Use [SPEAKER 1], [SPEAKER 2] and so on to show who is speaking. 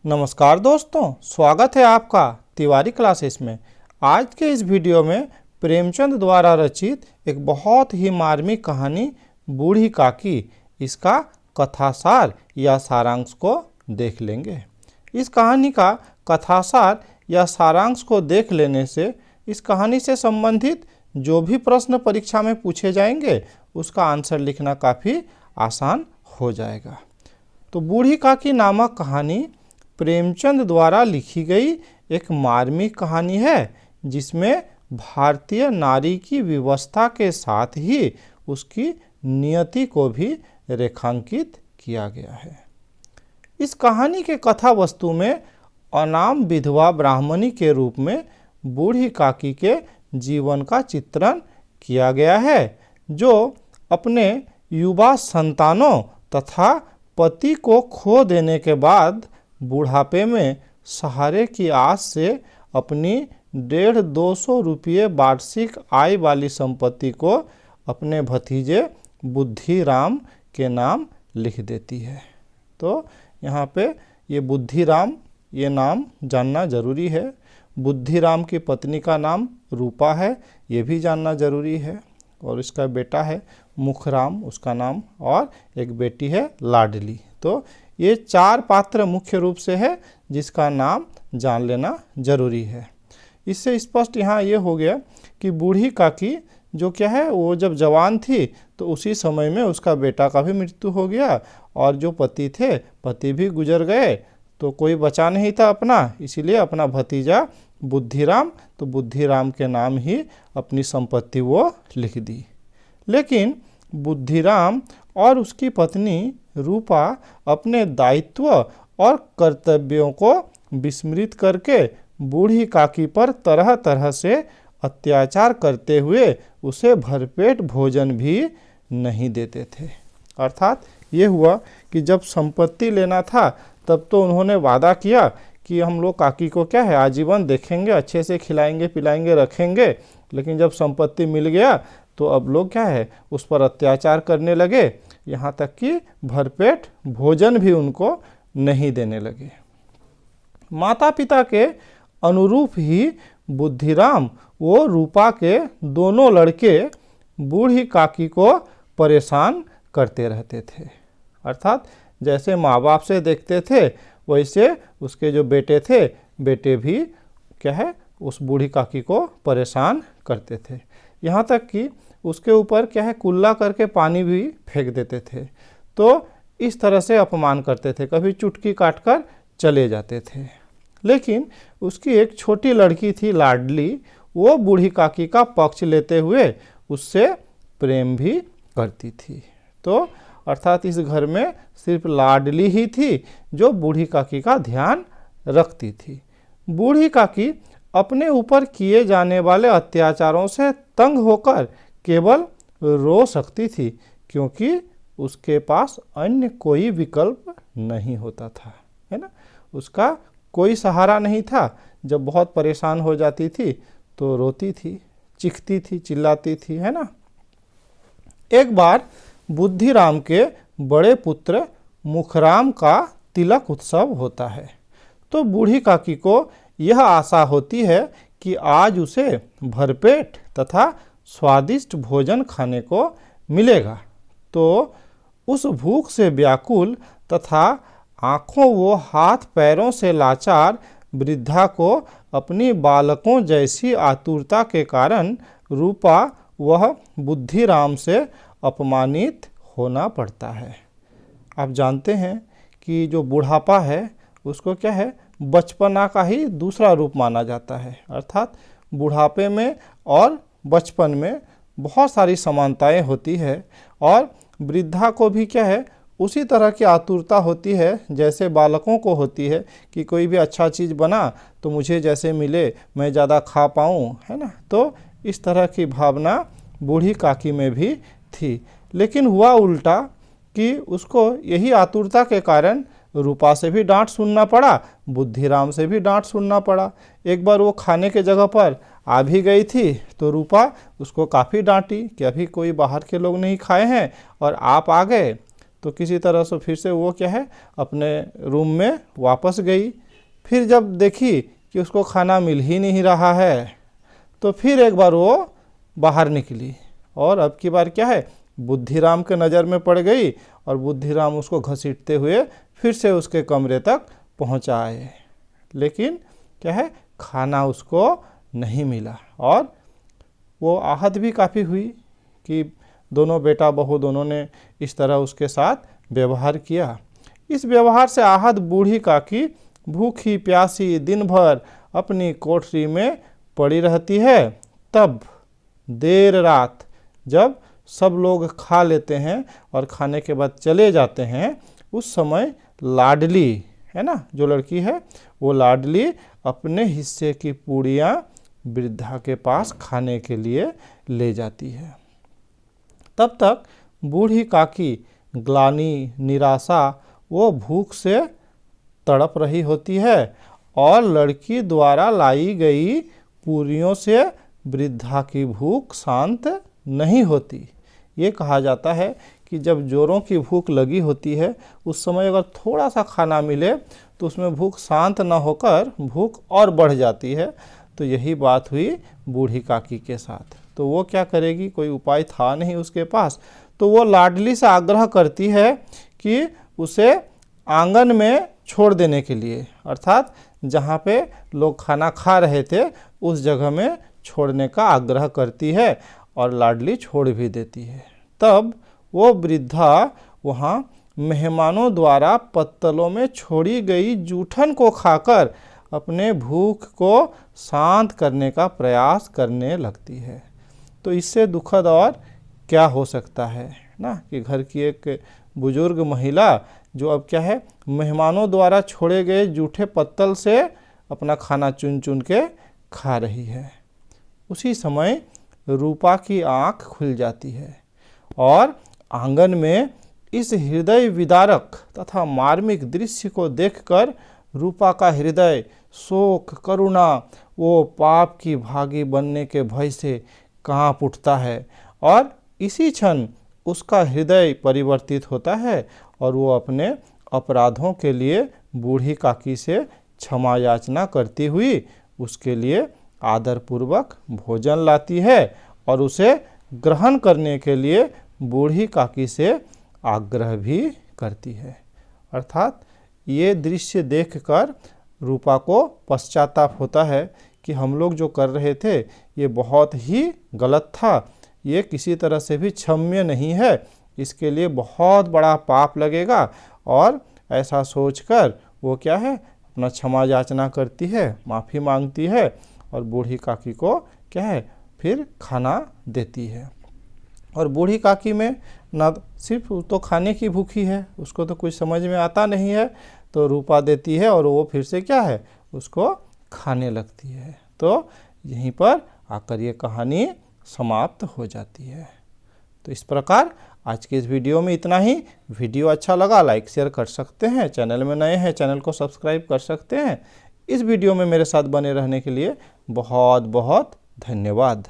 [SPEAKER 1] नमस्कार दोस्तों, स्वागत है आपका तिवारी क्लासेस में। आज के इस वीडियो में प्रेमचंद द्वारा रचित एक बहुत ही मार्मिक कहानी बूढ़ी काकी, इसका कथासार या सारांश को देख लेंगे। इस कहानी का कथासार या सारांश को देख लेने से इस कहानी से संबंधित जो भी प्रश्न परीक्षा में पूछे जाएंगे उसका आंसर लिखना काफ़ी आसान हो जाएगा। तो बूढ़ी काकी नामक कहानी प्रेमचंद द्वारा लिखी गई एक मार्मिक कहानी है, जिसमें भारतीय नारी की विवस्था के साथ ही उसकी नियति को भी रेखांकित किया गया है। इस कहानी के कथा वस्तु में अनाम विधवा ब्राह्मणी के रूप में बूढ़ी काकी के जीवन का चित्रण किया गया है, जो अपने युवा संतानों तथा पति को खो देने के बाद बुढ़ापे में सहारे की आस से अपनी 150-200 रुपये वार्षिक आय वाली संपत्ति को अपने भतीजे बुद्धिराम के नाम लिख देती है। तो यहाँ पे ये बुद्धिराम ये नाम जानना जरूरी है। बुद्धिराम की पत्नी का नाम रूपा है, ये भी जानना जरूरी है। और इसका बेटा है मुखराम, उसका नाम, और एक बेटी है लाडली। तो ये 4 पात्र मुख्य रूप से है जिसका नाम जान लेना जरूरी है। इससे स्पष्ट यहाँ ये हो गया कि बूढ़ी काकी जो क्या है, वो जब जवान थी तो उसी समय में उसका बेटा का भी मृत्यु हो गया, और जो पति थे पति भी गुजर गए, तो कोई बचा नहीं था अपना, इसीलिए अपना भतीजा बुद्धिराम, तो बुद्धिराम के नाम ही अपनी संपत्ति वो लिख दी। लेकिन बुद्धिराम और उसकी पत्नी रूपा अपने दायित्व और कर्तव्यों को विस्मृत करके बूढ़ी काकी पर तरह तरह से अत्याचार करते हुए उसे भरपेट भोजन भी नहीं देते थे। अर्थात ये हुआ कि जब संपत्ति लेना था तब तो उन्होंने वादा किया कि हम लोग काकी को क्या है आजीवन देखेंगे, अच्छे से खिलाएंगे पिलाएंगे रखेंगे, लेकिन जब संपत्ति मिल गया तो अब लोग क्या है उस पर अत्याचार करने लगे, यहाँ तक कि भरपेट भोजन भी उनको नहीं देने लगे। माता पिता के अनुरूप ही बुद्धिराम वो रूपा के दोनों लड़के बूढ़ी काकी को परेशान करते रहते थे। अर्थात जैसे माँ बाप से देखते थे वैसे उसके जो बेटे थे, बेटे भी क्या है उस बूढ़ी काकी को परेशान करते थे। यहाँ तक कि उसके ऊपर क्या है कुल्ला करके पानी भी फेंक देते थे। तो इस तरह से अपमान करते थे, कभी चुटकी काटकर चले जाते थे। लेकिन उसकी एक छोटी लड़की थी लाडली, वो बूढ़ी काकी का पक्ष लेते हुए उससे प्रेम भी करती थी। तो अर्थात इस घर में सिर्फ लाडली ही थी जो बूढ़ी काकी का ध्यान रखती थी। बूढ़ी काकी अपने ऊपर किए जाने वाले अत्याचारों से तंग होकर केवल रो सकती थी, क्योंकि उसके पास अन्य कोई विकल्प नहीं होता था, है ना। उसका कोई सहारा नहीं था। जब बहुत परेशान हो जाती थी तो रोती थी, चीखती थी, चिल्लाती थी, है ना। एक बार बुद्धिराम के बड़े पुत्र मुखराम का तिलक उत्सव होता है, तो बूढ़ी काकी को यह आशा होती है कि आज उसे भरपेट तथा स्वादिष्ट भोजन खाने को मिलेगा। तो उस भूख से व्याकुल तथा आँखों व हाथ पैरों से लाचार वृद्धा को अपनी बालकों जैसी आतुरता के कारण रूपा वह बुद्धिराम से अपमानित होना पड़ता है। आप जानते हैं कि जो बुढ़ापा है उसको क्या है बचपना का ही दूसरा रूप माना जाता है। अर्थात बुढ़ापे में और बचपन में बहुत सारी समानताएं होती है, और वृद्धा को भी क्या है उसी तरह की आतुरता होती है जैसे बालकों को होती है कि कोई भी अच्छा चीज़ बना तो मुझे जैसे मिले, मैं ज़्यादा खा पाऊँ, है ना। तो इस तरह की भावना बूढ़ी काकी में भी थी। लेकिन हुआ उल्टा कि उसको यही आतुरता के कारण रूपा से भी डांट सुनना पड़ा, बुद्धिराम से भी डांट सुनना पड़ा। एक बार वो खाने के जगह पर आ भी गई थी तो रूपा उसको काफ़ी डांटी कि अभी कोई बाहर के लोग नहीं खाए हैं और आप आ गए। तो किसी तरह से फिर से वो क्या है अपने रूम में वापस गई। फिर जब देखी कि उसको खाना मिल ही नहीं रहा है तो फिर एक बार वो बाहर निकली और अब की बार क्या है बुद्धिराम के नज़र में पड़ गई और बुद्धिराम उसको घसीटते हुए फिर से उसके कमरे तक पहुंचाए। लेकिन क्या है खाना उसको नहीं मिला और वो आहत भी काफ़ी हुई कि दोनों बेटा बहू दोनों ने इस तरह उसके साथ व्यवहार किया। इस व्यवहार से आहत बूढ़ी काकी भूखी प्यासी दिन भर अपनी कोठरी में पड़ी रहती है। तब देर रात जब सब लोग खा लेते हैं और खाने के बाद चले जाते हैं, उस समय लाडली है ना जो लड़की है वो लाडली अपने हिस्से की पूड़ियाँ वृद्धा के पास खाने के लिए ले जाती है। तब तक बूढ़ी काकी ग्लानि निराशा वो भूख से तड़प रही होती है और लड़की द्वारा लाई गई पूरियों से वृद्धा की भूख शांत नहीं होती। ये कहा जाता है कि जब जोरों की भूख लगी होती है उस समय अगर थोड़ा सा खाना मिले तो उसमें भूख शांत न होकर भूख और बढ़ जाती है। तो यही बात हुई बूढ़ी काकी के साथ। तो वो क्या करेगी, कोई उपाय था नहीं उसके पास, तो वो लाडली से आग्रह करती है कि उसे आंगन में छोड़ देने के लिए, अर्थात जहाँ पे लोग खाना खा रहे थे उस जगह में छोड़ने का आग्रह करती है और लाडली छोड़ भी देती है। तब वो वृद्धा वहाँ मेहमानों द्वारा पत्तलों में छोड़ी गई जूठन को खाकर अपने भूख को शांत करने का प्रयास करने लगती है। तो इससे दुखद और क्या हो सकता है ना कि घर की एक बुजुर्ग महिला जो अब क्या है मेहमानों द्वारा छोड़े गए जूठे पत्तल से अपना खाना चुन चुन के खा रही है। उसी समय रूपा की आँख खुल जाती है और आंगन में इस हृदय विदारक तथा मार्मिक दृश्य को देखकर रूपा का हृदय शोक करुणा वो पाप की भागी बनने के भय से कांप उठता है और इसी क्षण उसका हृदय परिवर्तित होता है और वो अपने अपराधों के लिए बूढ़ी काकी से क्षमा याचना करती हुई उसके लिए आदरपूर्वक भोजन लाती है और उसे ग्रहण करने के लिए बूढ़ी काकी से आग्रह भी करती है। अर्थात ये दृश्य देखकर रूपा को पश्चाताप होता है कि हम लोग जो कर रहे थे ये बहुत ही गलत था, ये किसी तरह से भी क्षम्य नहीं है, इसके लिए बहुत बड़ा पाप लगेगा। और ऐसा सोचकर वो क्या है अपना क्षमा याचना करती है, माफ़ी मांगती है और बूढ़ी काकी को क्या है फिर खाना देती है। और बूढ़ी काकी में ना सिर्फ तो खाने की भूखी है, उसको तो कुछ समझ में आता नहीं है, तो रूपा देती है और वो फिर से क्या है उसको खाने लगती है। तो यहीं पर आकर ये कहानी समाप्त हो जाती है। तो इस प्रकार आज के इस वीडियो में इतना ही। वीडियो अच्छा लगा लाइक शेयर कर सकते हैं, चैनल में नए हैं चैनल को सब्सक्राइब कर सकते हैं। इस वीडियो में मेरे साथ बने रहने के लिए बहुत बहुत धन्यवाद।